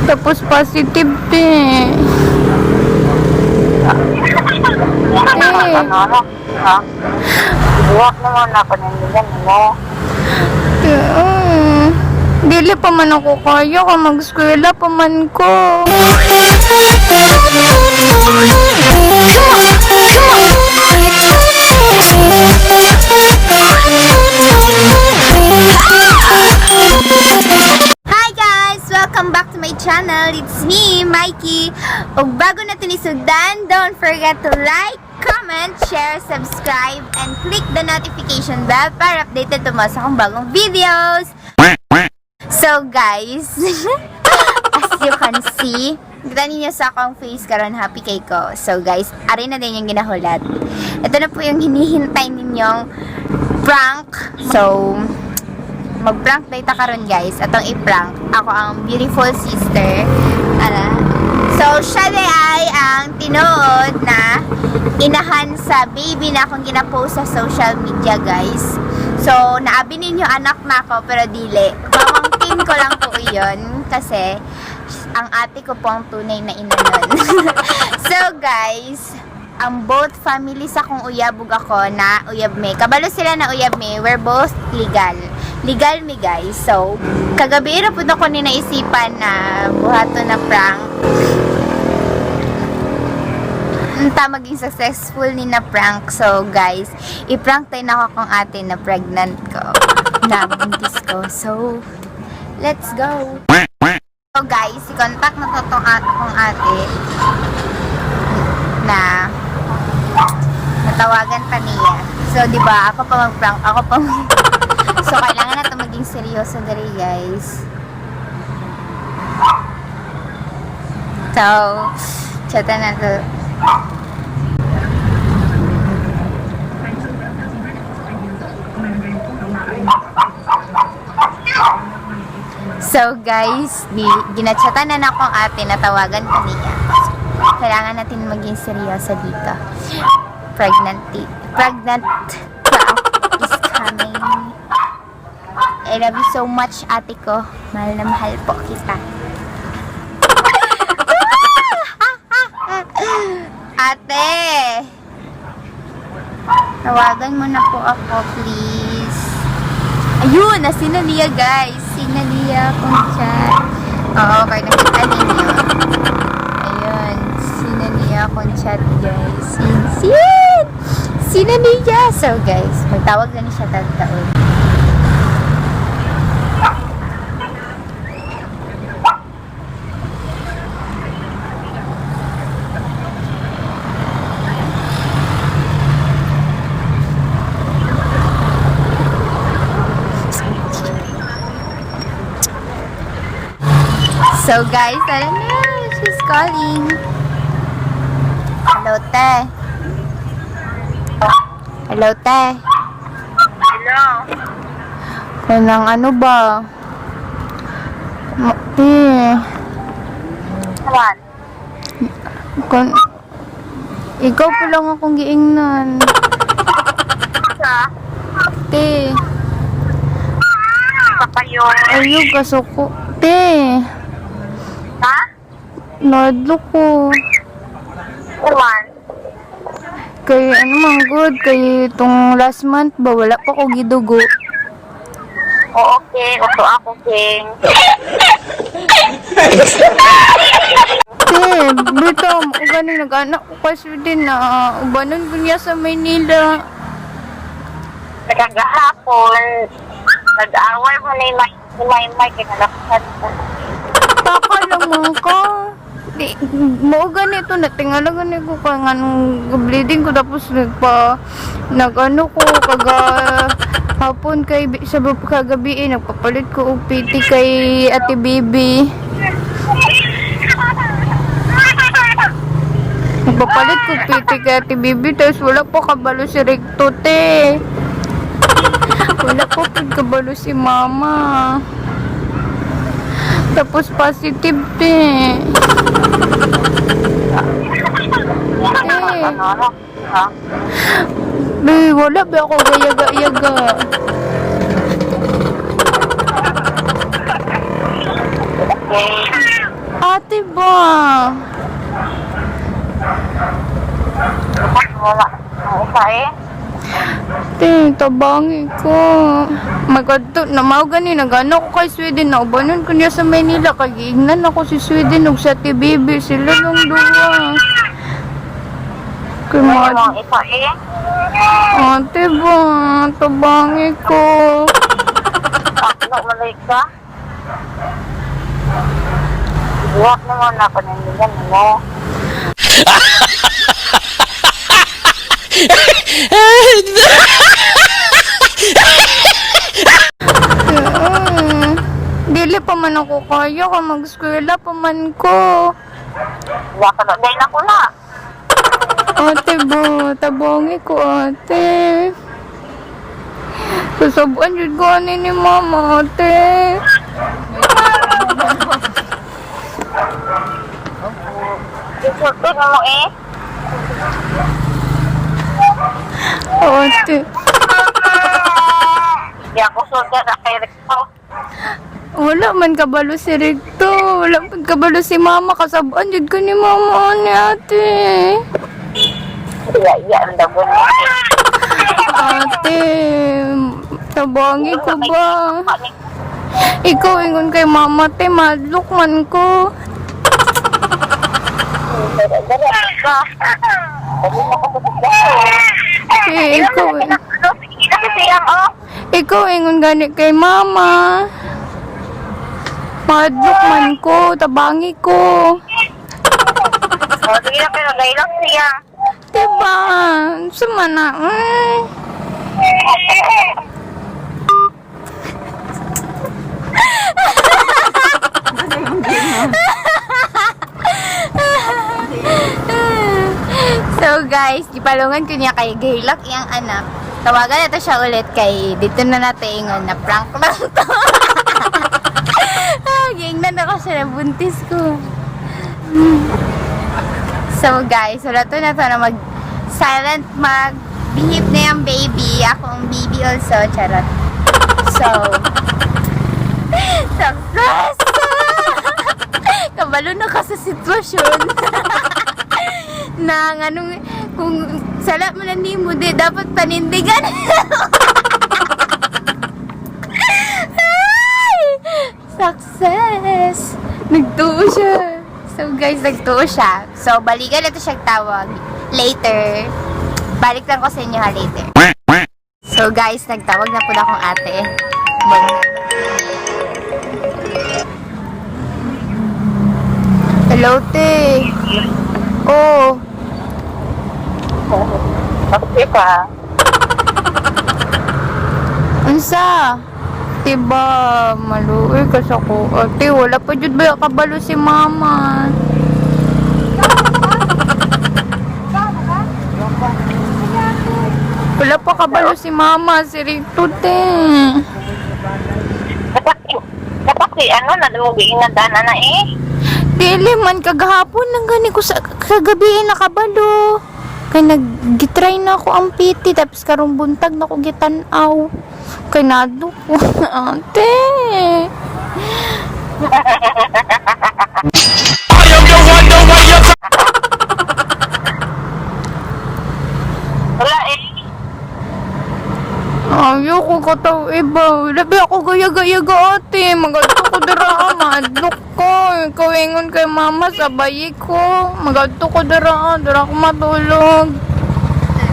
Tapos positive eh. Ano? Ha? Ibuwak na muna ako nindigan mo. Dili pa man ako kaya kung mag-eskwela pa man ko. Hi guys! Welcome back to my channel. It's me, Mikey. Ug bago natin isugdan, don't forget to like, comment, share, subscribe, and click the notification bell para updated to mo sa akong bagong videos. So guys, as you can see, kita ninyo sa akong face karon happy kay ko. So guys, ari na din yung ginahulat. Ito na po yung hinihintay ninyong prank. So, mag-prank data karon guys. Atong i-prank. Ako ang beautiful sister. So, siya ay ang tinuod na inahan sa baby na akong ginapost sa social media guys. So, naabi ninyo anak na ako pero dili. Pamangkin ko lang po iyon kasi ang ate ko po ang tunay na ina nun. So guys, ang both families akong uyabog ako na uyab me. Kabalo sila na uyab me. We're both legal. Legal me guys. So, kagabi na po ako ni naisipan na buhato na prank. Unta maging successful ni na prank. So guys, i-prank tayo na ako kung ate na pregnant ko. Na buntis ko. So, let's go. So guys, i-contact na to akong ate na natawagan pa niya. So, di ba ako pa mag-prank, ako pa So, kailangan na ito maging seryoso dali, guys. So, chata na to. So, guys, ginachatan na akong ate, natawagan pa niya. Kailangan natin maging seryoso dito. Pregnant prank is coming. I love you so much, ate ko. Mahal na mahal po kita. Ate! Tawagan mo na po ako, please. Ayun! Nasina niya, guys. Sina niya kung chat. Oo, kaya nakita ninyo. Ayun. Sina niya kung chat, guys. Sina niya! So, guys, magtawag na niya siya tagtaon. So guys, tara na. She's calling. Hello, te. Hello, te. Hello? Kanang ano ba? Te. Juan? Ikaw pa lang akong giingnan. Sa? Te. Papayo. Ayun, kasuko. Te. Ha? Nadlo ko. Juan? Kay ano man good, kay itong last month ba, wala pa ko gidugo. Oo, okay. Oto ako, King. Te, dito, ganing nag-anak ko kasi din na ubanon ko niya sa Maynila. Nagagahapon. Nag-away mo na yung may kinalakas. Taka lang mo ka. Di, mo ganito, natingala ganito ko ka nga nung bleeding ko tapos nag-ano ko, hapon kay, sa kagabi nagpapalit ko og PT kay Ate Bibi. Nagpapalit ko PT kay Ate Bibi tapos wala po kabalo si Recto, te. Wala po kabalo si Mama. Tapos positive, te. Ano? Ha? Wala ba ako gayaga-yaga? Okay. Ate ba? Wala. Ang isa eh. Te, tabangi ko. Magadto, namaw gani, nagano ko kay Sweden. Naubanon ko niya sa Manila. Kagiignan ako si Sweden. Ug sa Bibi. Sila lang duwa. Kay Wala mga ang isa eh. ate ba? Tabangi ko. Ano, malay ka? Iwak naman ako nandiyan mo. Dili pa man ako kaya ka mag-eskwela pa man ko. Wala ka na. Dahil ako na. Ate ba, tabongi ko ate. Sasabuan yun ko ni mama ate. Isultin mo eh. Ate. Hindi ako sultan na kay Recto. Wala man kabalo si Recto. Wala man kabalo si mama. Kasabuan yun ko ni mama ni ate. Iya, ang dabo niya. Ate, tabongi ko ba? Ikaw ingon kay mama te, madlok man ko. Dali ka. Dali mo ko sa Ikaw eh. Kasi siyang oh. Ikaw ingon gani kay mama. Madlok man ko, tabangi ko. Oh, sige na pero gailang siya. Diba? Sumana. So guys, gipalungan ko niya kay Gaylak iyang anak. Tawagan nato siya ulit kay dito na natin ingon na prank lang to. Gingnan ako siya na buntis ko. So guys, wala to na to na mag-silent mag-behave na yung baby. Ako ang baby also, charot. So, success! Kabalo na ka sa sitwasyon. Na anong, kung sala mo na ni mo, di dapat panindigan. Ay! Success! Nagtuo siya. So guys, nagtuo siya. So balikan ito siyang tawag. Later. Balik lang ko sa inyo ha later. So guys, nagtawag na po na akong ate. Hello, te. Oh. Bakit pa? Unsa? Diba, maluoy ka sa ko. Ate, wala pa jud ba kabalo si mama. Wala pa kabalo si mama, si Rito, te. Kapag ano, nadumugin na dana na eh. Dili man, kagahapon nang gani ko sa kagabi nakabalo. Kay nag-gitry na ako ang piti, tapos karong buntag na ko gitanaw. Kay nado ko, ate. Wala eh. Ayaw ko kataw iba. Labi ako gaya-gaya ate. Magadto ko dira, madlok ko. Ikaw ingon kay mama, sabay ko. Magadto ko dira ko matulog.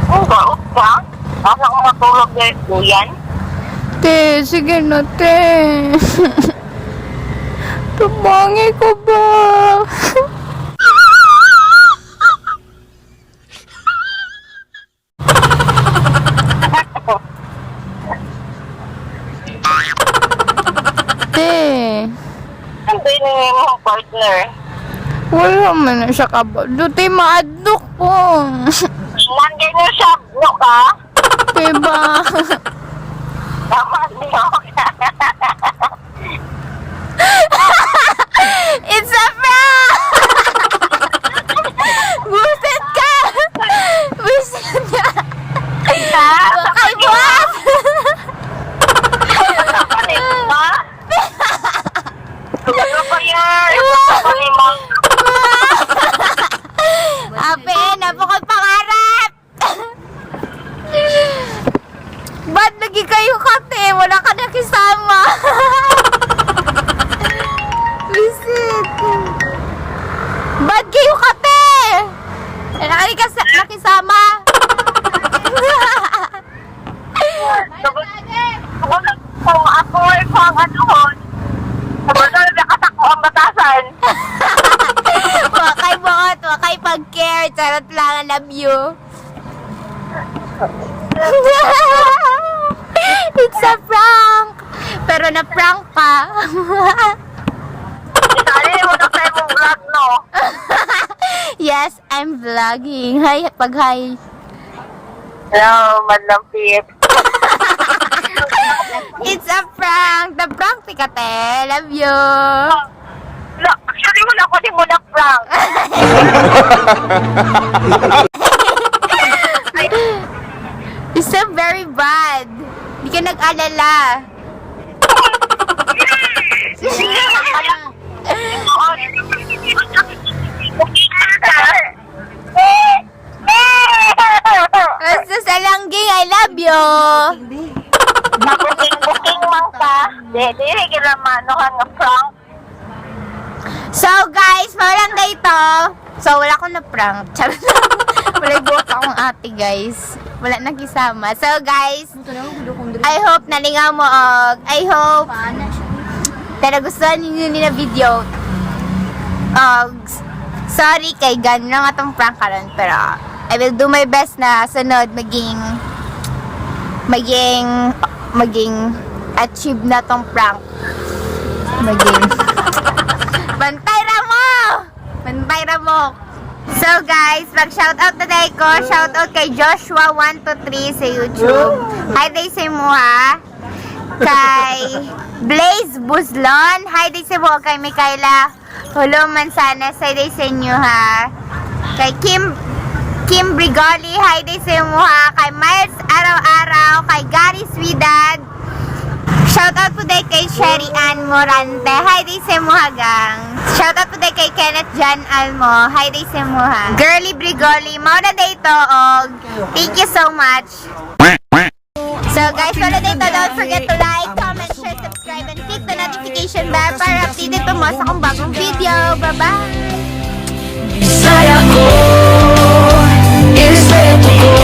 Kung gaot ka, asa ko matulog guys, kuyan. Te, sige na te. Tubangi ko ba? Te, Ang pinili mo partner. wala man na siya kabalo. Te, maadlok po. Nandiyan niyo siya, no ka? Diba? Tama niyo. It's a prank! Buset ka! Buset ka! Bakay buhat! Ano pa yan? Ano pa ni Charot lang, I love you. It's a prank! Pero na-prank ka. Itali mo na sa imong vlog, no? Yes, I'm vlogging. Hi, pag-hi. Hello, Madam Pip. It's a prank. The prank, tikate. Love you. No, actually, wala ko din mo na prank. It's so very bad. Di ka nag-alala. Basta sa langging, I love you. Booking man ka. Di kila manohan nga prank. So guys, walang dito. So wala akong na-prank. Charot lang. Wala buhat akong ate guys. Wala nakisama. So guys, I hope nalingaw mo og I hope nagustuhan ninyo ni na video. Sorry kay gan lang atong prank karon pero I will do my best na sunod maging achieve na tong prank. Bantay ra mo. So guys, mag-shoutout na day ko. Shoutout kay Joshua123 sa YouTube. Hi day sa mo ha. Kay Blaze Buzlon. Hi day sa mo. Kay Mikaela Hulo Mansanas. Hi day sa inyo ha. Kay Kim Brigoli. Hi day sa mo ha. Kay Miles Araw-Araw. Kay Gary Swidad. Shoutout po day kay Sherry Ann Morante. Hi day sa mo gang. Shoutout po day kay Kenneth Jan Almo. Hi day sa mo ha. Girly Brigoli. Mauna day to og thank you so much. So guys, mauna day to. Don't forget to like, comment, share, subscribe, and click the notification bell para updated po mo sa akong bagong video. Bye-bye! Saya ko is ready to go.